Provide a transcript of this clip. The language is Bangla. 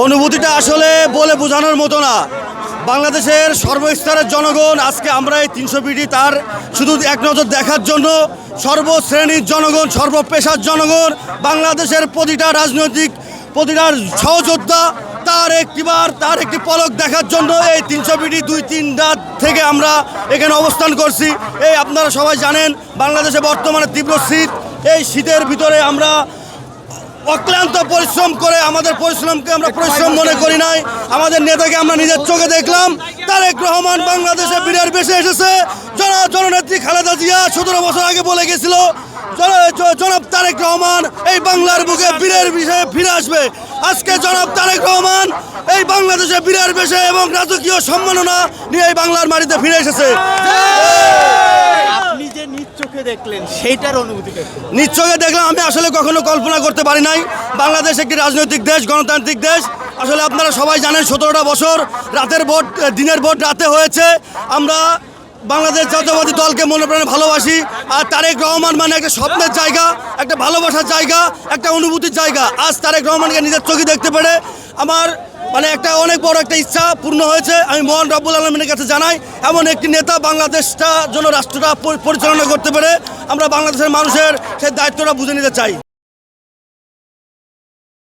অনুভূতিটা আসলে বলে বোঝানোর মতো না। বাংলাদেশের সর্বস্তরের জনগণ আজকে আমরা এই 300 পিটি তার শুধু এক নজর দেখার জন্য সর্বশ্রেণীর জনগণ, সর্বপেশার জনগণ, বাংলাদেশের প্রতিটা সহযোদ্ধা তার একটি পলক দেখার জন্য এই 300 পিটি 2-3 রাত থেকে আমরা এখানে অবস্থান করছি। এই আপনারা সবাই জানেন বাংলাদেশে বর্তমানে তীব্র শীত। এই শীতের ভিতরে আমরা অক্লান্ত পরিশ্রম করে আমাদের পরিশ্রমকে আমরা পরিশ্রম মনে করি নাই। আমাদের নেতাকে আমরা নিজের চোখে দেখলাম। তারেক রহমান বাংলাদেশে বীরের বেশে এসেছে। জননেত্রী খালেদা জিয়া 17 বছর আগে বলে গেছিল জনাব তারেক রহমান এই বাংলার বুকে বীরের বিষয়ে ফিরে আসবে। আজকে জনাব তারেক রহমান এই বাংলাদেশে বীরের বেশে এবং রাজকীয় সম্মাননা নিয়ে এই বাংলার মাটিতে ফিরে এসেছে। আপনি যে নিজ চোখে দেখলেন সেইটার অনুভূতিটা নিজ চোখে দেখলাম। আমি আসলে কখনো কল্পনা করতে পারি নাই বাংলাদেশ একটি রাজনৈতিক দেশ, গণতান্ত্রিক দেশ। আসলে আপনারা সবাই জানেন 17টা বছর রাতের ভোট, দিনের ভোট রাতে হয়েছে। আমরা বাংলাদেশ জাতীয়বাদী দলকে মনে প্রাণে ভালোবাসি। আর তারেক রহমান মানে একটা স্বপ্নের জায়গা, একটা ভালোবাসার জায়গা, একটা অনুভূতির জায়গা। আজ তারেক রহমানকে নিজের চোখে দেখতে পেরে আমার একটা অনেক বড় একটা ইচ্ছা পূর্ণ হয়েছে। আমি মহান রব্বুল আলমিনের কাছে জানাই এমন একটি নেতা বাংলাদেশটা যেন রাষ্ট্রটা পরিচালনা করতে পারে। আমরা বাংলাদেশের মানুষের সেই দায়িত্বটা বুঝে নিতে চাই।